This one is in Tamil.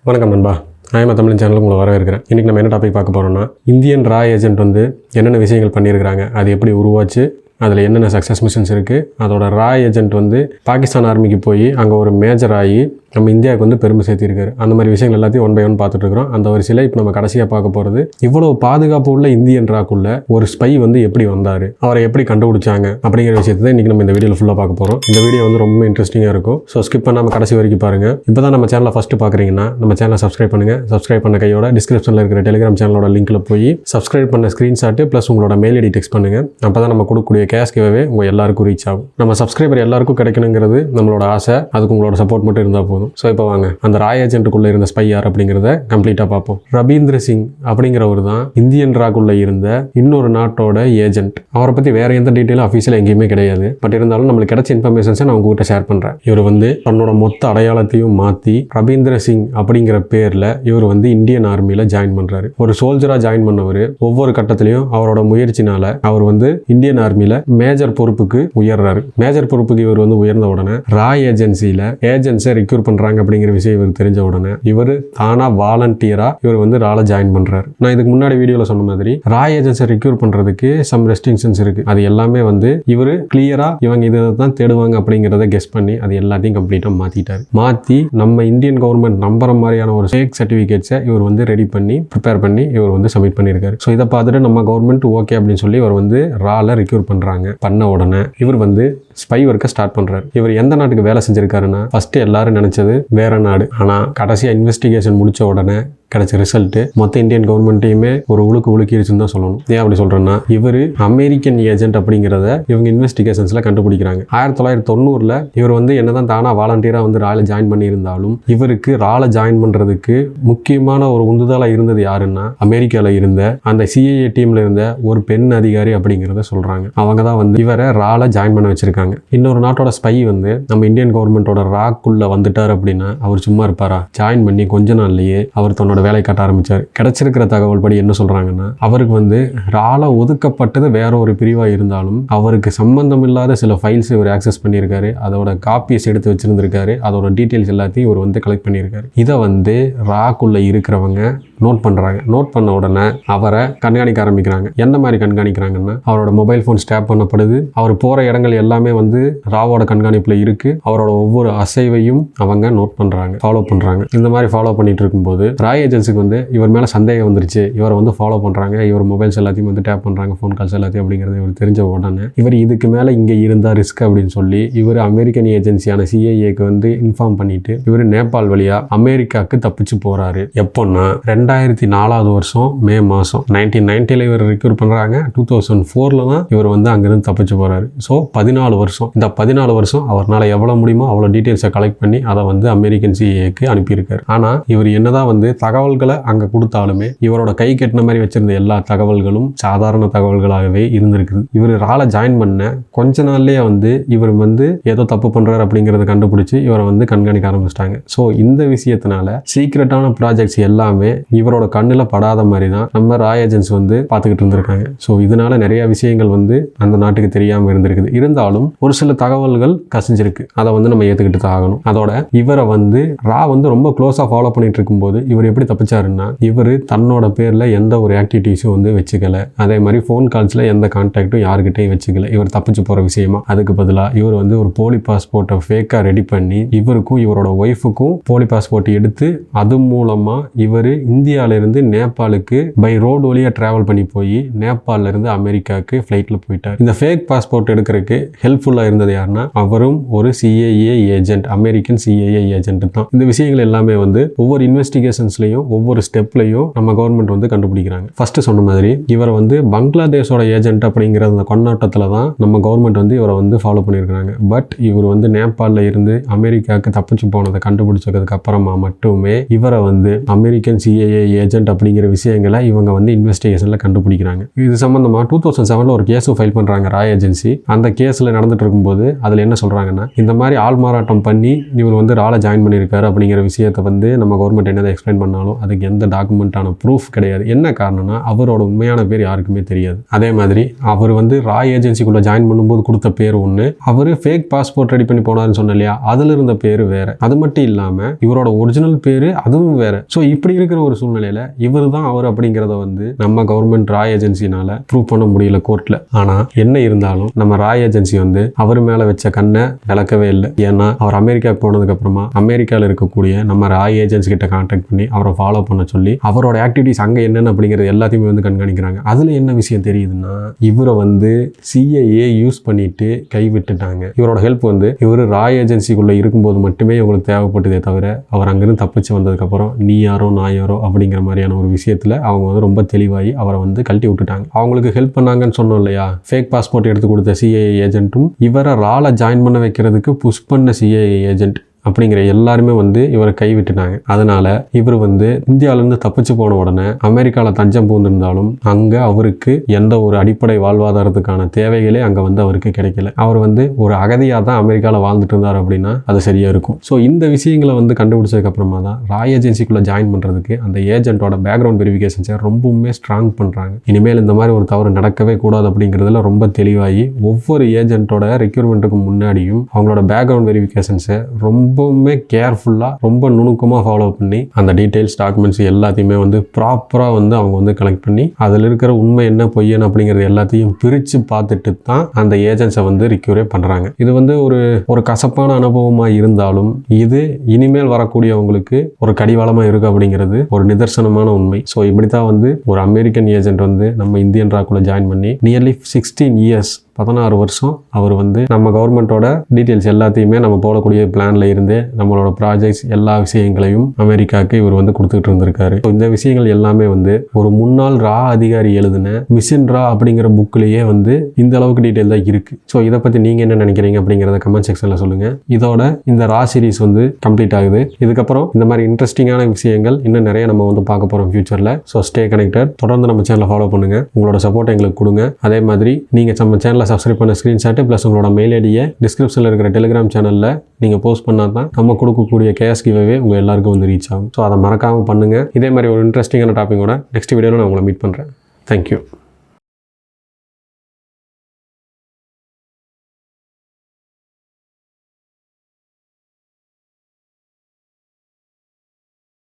வணக்கம் நண்பா. நான் தமிழ் சேனலுக்கு உங்களை வரவேற்கிறேன். இன்றைக்கி நம்ம என்ன டாபிக் பார்க்க போகிறோம்னா, இந்தியன் ரா ஏஜென்ட் வந்து என்னென்ன விஷயங்கள் பண்ணியிருக்கிறாங்க, அது எப்படி உருவாச்சு, அதில் என்னென்ன சக்ஸஸ் மிஷன்ஸ் இருக்குது, அதோட ரா ஏஜென்ட் வந்து பாகிஸ்தான் ஆர்மிக்கு போய் அங்கே ஒரு மேஜர் ஆகி நம்ம இந்தியாவுக்கு வந்து பெருமை சேர்த்திருக்காரு. அந்த மாதிரி விஷயங்கள் எல்லாத்தையும் ஒன் பை ஒன் பார்த்துட்டு இருக்கிறோம். அந்த வரிசையில் இப்போ நம்ம கடைசியாக பார்க்க போகிறது, இவ்வளோ பாதுகாப்பு உள்ள இந்தியன் ராக்குள்ள ஒரு ஸ்பை வந்து எப்படி வந்தார், அவரை எப்படி கண்டுபிடிச்சாங்க அப்படிங்கிற விஷயத்தை தான் இன்றைக்கி நம்ம இந்த வீடியோவில் ஃபுல்லாக பார்க்க போகிறோம். இந்த வீடியோ வந்து ரொம்ப இன்ட்ரெஸ்டிங்காக இருக்கும். ஸோ ஸ்கிப் பண்ணாமல் கடைசி வரைக்கும் பாருங்கள். இப்போ தான் நம்ம சேனலை ஃபஸ்ட்டு பார்க்குறீங்கன்னா நம்ம சேனலை சப்ஸ்கிரைப் பண்ணுங்கள். சப்ஸ்கிரைப் பண்ண கையோட டிஸ்கிரிப்ஷனில் இருக்கிற டெலிகிராம் சேனலோட லிங்க்கில் போய் சப்ஸ்கிரைப் பண்ண ஸ்க்ரீன்ஷாட்டு ப்ளஸ் உங்களோட மெயில் ஐடி டெக்ஸ்ட் பண்ணுங்கள். அப்போ தான் நம்ம கொடுக்கக்கூடிய கேஷ் கிவ்வே உங்கள் எல்லாருக்கும் ரீச் ஆகும். நம்ம சப்ஸ்கிரைபர் எல்லாருக்கும் கிடைக்கணுங்கிறது நம்மளோட ஆசை. அதுக்கு உங்களோட சப்போர்ட் மட்டும் இருந்தால் போதும். ஸோ இப்போ வாங்க அந்த ரா ஏஜென்ட்டுக்குள்ளே இருந்த ஸ்பை யார் அப்படிங்கிறத கம்ப்ளீட்டாக பார்ப்போம். ரபீந்திர சிங் அப்படிங்கிறவர் தான் இந்தியன் ராக்குள்ளே இருந்த இன்னொரு நாட்டோட ஏஜென்ட். அவரை பற்றி வேற எந்த டீட்டெயிலும் அஃபீஷியலாக எங்கேயுமே கிடையாது. பட் இருந்தாலும் நம்மளுக்கு கிடைச்ச இன்ஃபர்மேஷன்ஸை நான் உங்ககிட்ட ஷேர் பண்ணுறேன். இவர் வந்து தன்னோட மொத்த அடையாளத்தையும் மாற்றி ரபீந்திர சிங் அப்படிங்கிற பேரில் இவர் வந்து இந்தியன் ஆர்மியில் ஜாயின் பண்ணுறாரு. ஒரு சோல்ஜராக ஜாயின் பண்ணவர் ஒவ்வொரு கட்டத்திலையும் அவரோட முயற்சினால அவர் வந்து இந்தியன் ஆர்மியில் மேஜர் பொறுப்புக்கு உயர்றாரு. மேஜர் பொறுப்புக்கு இவர் வந்து உயர்ந்த உடனே ரா ஏஜென்சியில் ஏஜென்ட்ஸை ரிக்ரூட் பண்ணுறாங்க அப்படிங்கிற விஷயம் இவருக்கு தெரிஞ்ச உடனே இவர் தானா வாலண்டியரா இவர் வந்து ரால ஜாயின் பண்றாரு. நான் இதுக்கு முன்னாடி வீடியோல சொன்ன மாதிரி ரா ஏஜென்ட்ஸை ரிக்ரூட் பண்றதுக்கு சம் ரெஸ்ட்ரிக்ஷன்ஸ் இருக்கு. அது எல்லாமே வந்து இவர் கிளியரா இவங்க இதை தான் தேடுவாங்க அப்படிங்கிறத கெஸ் பண்ணி அது எல்லாத்தையும் கம்ப்ளீட்டா மாத்திட்டாரு. மாத்தி நம்ம இந்தியன் கவர்மெண்ட் நம்புற மாதிரியான ஒரு ஃபேக் சர்டிபிகேட்ஸை இவர் வந்து ரெடி பண்ணி ப்ரிப்பேர் பண்ணி இவர் வந்து சப்மிட் பண்ணியிருக்காரு. ஸோ இதை பார்த்துட்டு நம்ம கவர்மெண்ட் ஓகே அப்படின்னு சொல்லி இவர் வந்து ரால ரிக்ரூட் பண்றாங்க. பண்ண உடனே இவர் வந்து ஸ்பை ஒர்க்கை ஸ்டார்ட் பண்றாரு. இவர் எந்த நாட்டுக்கு வேலை செஞ்சிருக்காருன்னா, ஃபர்ஸ்ட் எல்லாரும் நினைச்சது வேற நாடு. ஆனா கடைசியா இன்வெஸ்டிகேஷன் முடிச்ச உடனே கிடைச்ச ரிசல்ட் மொத்த இந்தியன் கவர்மெண்ட்டையுமே ஒரு உழுக்கிருச்சுன்னு தான் சொல்லணும். ஏன் அப்படி சொல்றேன்னா, இவர் அமெரிக்கன் ஏஜென்ட் அப்படிங்கிறத இவங்க இன்வெஸ்டிகேஷன்ஸ்ல கண்டுபிடிக்கிறாங்க. 1990 இவர் வந்து என்னதான் தானா வாலண்டியரா வந்து ரால ஜாயின் பண்ணியிருந்தாலும் இவருக்கு ரால ஜாயின் பண்றதுக்கு முக்கியமான ஒரு உந்துதலா இருந்தது யாருன்னா, அமெரிக்கால இருந்த அந்த சிஐஏ டீம்ல இருந்த ஒரு பெண் அதிகாரி அப்படிங்கிறத சொல்றாங்க. அவங்க தான் வந்து இவரை ரால ஜாயின் பண்ண வச்சிருக்காங்க. இன்னொரு நாட்டோட ஸ்பை வந்து நம்ம இந்தியன் கவர்மெண்டோட ராக்குள்ள வந்துட்டார் அப்படின்னா அவர் சும்மா இருப்பாரா? ஜாயின் பண்ணி கொஞ்ச நாள்லயே அவர் தன்னோட வேலை காட்ட ஆரம்பிச்சார். கிடைச்சிருக்கிற தகவல் படி என்ன சொல்றாங்கன்னா, அவருக்கு வந்து ரால ஒதுக்கப்பட்டது வேற ஒரு பிரிவா இருந்தாலும் அவருக்கு சம்பந்தம் இல்லாத சில ஃபைல்ஸ் இவர் ஆக்சஸ் பண்ணியிருக்காரு. அதோட காப்பீஸ் எடுத்து வச்சிருந்திருக்காரு. அதோட டீட்டெயில்ஸ் எல்லாத்தையும் இவர் வந்து கலெக்ட் பண்ணியிருக்காரு. இதை வந்து ராக்குள்ள இருக்கிறவங்க நோட் பண்றாங்க. நோட் பண்ண உடனே அவரை கண்காணிக்க ஆரம்பிக்கிறாங்க. எந்த மாதிரி கண்காணிக்கிறாங்கன்னா, அவரோட மொபைல் போன் ஸ்டாப் பண்ணப்படுது. அவர் போற இடங்கள் எல்லாமே வந்து ராவோட கண்காணிப்புல இருக்கு. அவரோட ஒவ்வொரு அசைவையும் அவங்க நோட் பண்றாங்க, ஃபாலோ பண்றாங்க. இந்த மாதிரி ஃபாலோ பண்ணிட்டு இருக்கும்போது ரா ஏஜென்சிக்கு வந்து இவர் மேல சந்தேகம் வந்துருச்சு. இவரை வந்து ஃபாலோ பண்றாங்க, இவர் மொபைல்ஸ் எல்லாத்தையும் வந்து டேப் பண்றாங்க, ஃபோன் கால்ஸ் எல்லாத்தையும் அப்படிங்கிறது இவர் தெரிஞ்ச உடனே இவர் இதுக்கு மேல இங்க இருந்தா ரிஸ்க் அப்படின்னு சொல்லி இவர் அமெரிக்கன் ஏஜென்சியான சிஐஏக்கு வந்து இன்ஃபார்ம் பண்ணிட்டு இவர் நேபாள் வழியா அமெரிக்காவுக்கு தப்பிச்சு போறாரு. எப்போன்னா 2004 வருஷம் மே மாசம் 1990 இவர் ரிக்ரூட் பண்றாங்க. 2004 தான் இவர் வந்து அங்கிருந்து தப்பிச்சு போறாரு. ஸோ 14 வருஷம். இந்த 14 வருஷம் அவரால் எவ்வளவு முடியுமோ அவ்வளோ டீட்டெயில்ஸை கலெக்ட் பண்ணி அதை வந்து அமெரிக்கன் சிஐஏக்கு அனுப்பியிருக்காரு. ஆனா இவர் என்னதான் வந்து தகவல்களை அங்க கொடுத்தாலுமே இவரோட கை கட்டின மாதிரி வச்சிருந்த எல்லா தகவல்களும் சாதாரண தகவல்களாகவே இருந்திருக்குது. இவர் ரால ஜாயின் பண்ண கொஞ்ச நாள்லயே வந்து இவர் வந்து ஏதோ தப்பு பண்றாரு அப்படிங்கறத கண்டுபிடிச்சு இவரை வந்து கண்காணிக்க ஆரம்பிச்சிட்டாங்க. ஸோ இந்த விஷயத்தினால சீக்ரெட்டான ப்ராஜெக்ட்ஸ் எல்லாமே இவரோட கண்ணுல படாத மாதிரி தான் நம்ம ரா ஏஜென்ட்ஸ் வந்து பார்த்துக்கிட்டு இருந்திருக்காங்க. ஸோ இதனால நிறைய விஷயங்கள் வந்து அந்த நாட்டுக்கு தெரியாம இருந்திருக்குது. இருந்தாலும் ஒரு சில தகவல்கள் கசிஞ்சிருக்கு. அதை வந்து நம்ம ஏத்துக்கிட்டு தான் ஆகணும். அதோட இவரை வந்து ரா வந்து ரொம்ப க்ளோஸா ஃபாலோ பண்ணிட்டு இருக்கும்போது இவர் எப்படி தப்பிச்சாருன்னா, இவர் தன்னோட பேர்ல எந்த ஒரு ஆக்டிவிட்டிஸும் வந்து வச்சுக்கல. அதே மாதிரி ஃபோன் கால்ஸ்ல எந்த கான்டாக்டும் யாருக்கிட்டையும் வச்சுக்கல. இவர் தப்பிச்சு போற விஷயமா. அதுக்கு பதிலாக இவர் வந்து ஒரு போலி பாஸ்போர்ட்டை ஃபேக்கா ரெடி பண்ணி இவருக்கும் இவரோட ஒய்ஃபுக்கும் போலி பாஸ்போர்ட் எடுத்து அது மூலமா இவர் இந்தியால இருந்து நேபாளுக்கு பை ரோடு வழியா டிராவல் பண்ணி போய் நேபாளில இருந்து அமெரிக்காவுக்கு ஃபிளைட்ல போயிட்டார். இந்த ஃபேக் பாஸ்போர்ட் எடுக்கிறதுக்கு ஹெல்ப்ஃபுல்லா இருந்தது யாருன்னா, அவரும் ஒரு CAA agent, American CAA agent தான். இந்த விஷயங்கள் எல்லாமே வந்து ஒவ்வொரு இன்வெஸ்டிகேஷன்ஸ்லயும் ஒவ்வொரு ஸ்டெப்லையும் நம்ம கவர்மெண்ட் வந்து கண்டுபிடிக்கிறாங்க. ஃபர்ஸ்ட் சொன்ன மாதிரி இவரை வந்து பங்களாதேஷோட ஏஜென்ட் அப்படிங்கிற அந்த கொண்டாட்டத்துல தான் நம்ம கவர்மெண்ட் வந்து இவரை வந்து ஃபாலோ பண்ணியிருக்காங்க. பட் இவர் வந்து நேபாளில் இருந்து அமெரிக்காவுக்கு தப்பிச்சு போனதை கண்டுபிடிச்சதுக்கு அப்புறமா மட்டுமே இவரை வந்து அமெரிக்கன் சிஏஏ CIA ஏஜென்ட் அப்படிங்கிற விஷயங்களை இவங்க வந்து இன்வெஸ்டிகேஷனில் கண்டுபிடிக்கிறாங்க. இது சம்மந்தமாக 2007 ஒரு கேஸும் ஃபைல் பண்ணுறாங்க ராய் ஏஜென்சி. அந்த கேஸில் நடந்துட்டு இருக்கும்போது அதில் என்ன சொல்கிறாங்கன்னா, இந்த மாதிரி ஆள் மாறாட்டம் பண்ணி இவர் வந்து ராலை ஜாயின் பண்ணியிருக்காரு அப்படிங்கிற விஷயத்தை வந்து நம்ம கவர்மெண்ட் என்னதை எக்ஸ்பிளைன் பண்ணாலும் அதுக்கு எந்த டாக்குமெண்ட்டான ப்ரூஃப் கிடையாது. என்ன காரணம்னா அவரோட உண்மையான பேர் யாருக்குமே தெரியாது. அதே மாதிரி அவர் வந்து ராய் ஏஜென்சிக்குள்ளே ஜாயின் பண்ணும்போது கொடுத்த பேர் ஒன்று, அவர் ஃபேக் பாஸ்போர்ட் ரெடி பண்ணி போனாருன்னு சொன்ன இல்லையா, அதில் இருந்த பேர் வேறு. அது மட்டும் இல்லாமல் இவரோட ஒரிஜினல் பேர் அதுவும் வேறு. ஸோ இப்படி இருக்கிற ஒரு சூழ்நிலையில் இவர் தான் அவர் அப்படிங்கிறத வந்து நம்ம கவர்மெண்ட் ராய் ஏஜென்சினால ப்ரூவ் பண்ண முடியல கோர்ட்டில். ஆனால் என்ன இருந்தாலும் நம்ம ராய் ஏஜென்சி வந்து அவர் மேலே வச்ச கண்ணை விளக்கவே இல்லை. ஏன்னா அவர் அமெரிக்காவுக்கு போனதுக்கு அப்புறமா அமெரிக்காவில் இருக்கக்கூடிய நம்ம ராய் ஏஜென்சி கிட்ட கான்டாக்ட் பண்ணி அவரை ஃபாலோ பண்ண சொல்லி அவரோட ஆக்டிவிட்டிஸ் அங்கே என்னென்ன அப்படிங்கிறது எல்லாத்தையுமே வந்து கண்காணிக்கிறாங்க. அதில் என்ன விஷயம் தெரியுதுன்னா, இவரை வந்து CIA யூஸ் பண்ணிட்டு கைவிட்டுட்டாங்க. இவரோட ஹெல்ப் வந்து இவர் ராய் ஏஜென்சிக்குள்ளே இருக்கும்போது மட்டுமே இவங்களுக்கு தேவைப்பட்டதே தவிர அவர் அங்கிருந்து தப்பிச்சு வந்ததுக்கப்புறம் நீ யாரோ நான் யாரோ அப்படிங்கிற மாதிரியான ஒரு விஷயத்தில் அவங்க வந்து ரொம்ப தெளிவாகி அவரை வந்து கழட்டி விட்டுட்டாங்க. அவங்களுக்கு ஹெல்ப் பண்ணாங்கன்னு சொன்னோம் இல்லையா, ஃபேக் பாஸ்போர்ட் எடுத்து கொடுத்த CIA ஏஜென்ட்டும் இவரை ராலை ஜாயின் பண்ண வைக்கிறதுக்கு புஷ் பண்ண CIA ஏஜென்ட் அப்படிங்கிற எல்லாருமே வந்து இவரை கைவிட்டுட்டாங்க. அதனால இவர் வந்து இந்தியாவிலேருந்து தப்பிச்சு போன உடனே அமெரிக்காவில் தஞ்சம் பூந்திருந்தாலும் அங்கே அவருக்கு எந்த ஒரு அடிப்படை வாழ்வாதாரத்துக்கான தேவைகளே அங்கே வந்து அவருக்கு கிடைக்கல. அவர் வந்து ஒரு அகதியாக தான் அமெரிக்காவில் வாழ்ந்துட்டு இருந்தார் அப்படின்னா அது சரியாக இருக்கும். ஸோ இந்த விஷயங்களை வந்து கண்டுபிடிச்சதுக்கு அப்புறமா தான் ராய் ஏஜென்சிக்குள்ளே ஜாயின் பண்ணுறதுக்கு அந்த ஏஜென்ட்டோட பேக்ரவுண்ட் வெரிஃபிகேஷன்ஸை ரொம்பவுமே ஸ்ட்ராங் பண்ணுறாங்க. இனிமேல் இந்த மாதிரி ஒரு தவறு நடக்கவே கூடாது அப்படிங்கிறதுல ரொம்ப தெளிவாகி ஒவ்வொரு ஏஜென்ட்டோட ரெக்யூர்மெண்ட்டுக்கு முன்னாடியும் அவங்களோட பேக்ரவுண்ட் வெரிஃபிகேஷன்ஸை ரொம்பவுமே கேர்ஃபுல்லாக ரொம்ப நுணுக்கமாக ஃபாலோ பண்ணி அந்த டீட்டெயில்ஸ் டாக்குமெண்ட்ஸ் எல்லாத்தையுமே வந்து ப்ராப்பராக வந்து அவங்க வந்து கலெக்ட் பண்ணி அதில் இருக்கிற உண்மை என்ன பொய்யன் அப்படிங்கிறது எல்லாத்தையும் பிரித்து பார்த்துட்டு தான் அந்த ஏஜென்ட்ஸை வந்து ரிக்யூரே பண்ணுறாங்க. இது வந்து ஒரு கசப்பான அனுபவமாக இருந்தாலும் இது இனிமேல் வரக்கூடியவங்களுக்கு ஒரு கடிவாளமாக இருக்குது அப்படிங்கிறது ஒரு நிதர்சனமான உண்மை. ஸோ இப்படி தான் வந்து ஒரு அமெரிக்கன் ஏஜென்ட் வந்து நம்ம இந்தியன் ராக்குள்ளே ஜாயின் பண்ணி நியர்லி 16 இயர்ஸ் 16 வருஷம் அவர் வந்து நம்ம கவர்மெண்ட்டோட டீட்டெயில்ஸ் எல்லாத்தையுமே நம்ம போடக்கூடிய பிளான்ல இருந்து நம்மளோட ப்ராஜெக்ட்ஸ் எல்லா விஷயங்களையும் அமெரிக்காவுக்கு இவர் வந்து கொடுத்துட்டு இருந்திருக்காரு. இந்த விஷயங்கள் எல்லாமே வந்து ஒரு முன்னாள் ரா அதிகாரி எழுதின மிஷன் ரா அப்படிங்கிற புக்லேயே வந்து இந்த அளவுக்கு டீட்டெயில் தான் இருக்கு. ஸோ இதை பற்றி நீங்கள் என்ன நினைக்கிறீங்க அப்படிங்கிறத கமெண்ட் செக்ஷனில் சொல்லுங்கள். இதோட இந்த ரா சீரிஸ் வந்து கம்ப்ளீட் ஆகுது. இதுக்கப்புறம் இந்த மாதிரி இன்ட்ரெஸ்டிங்கான விஷயங்கள் இன்னும் நிறைய நம்ம வந்து பார்க்க போகிறோம் ஃபியூச்சரில். So stay connected. தொடர்ந்து நம்ம சேனலை ஃபாலோ பண்ணுங்கள். உங்களோட சப்போர்ட் எங்களுக்கு கொடுங்க. அதே மாதிரி நீங்கள் நம்ம சேனலை சப்ஸ்கிரைப் பண்ண ஸ்க்ரீன்ஷாட்டு ப்ளஸ் உங்களோட மெயில் ஐடியை டிஸ்கிரிப்ஷனில் இருக்கிற டெலிகிராம் சேனலில் நீங்கள் போஸ்ட் பண்ணால் தான் நம்ம கொடுக்கக்கூடிய கேஷ் கிவ்அவே உங்கள் எல்லாருக்கும் வந்து ரீச் ஆகும். ஸோ அதை மறக்காமல் பண்ணுங்கள். இதே மாதிரி ஒரு இன்ட்ரெஸ்டிங்கான டாப்பிக்கோட நெக்ஸ்ட் வீடியோவில் நான் உங்களை மீட் பண்ணுறேன். தேங்க்யூ.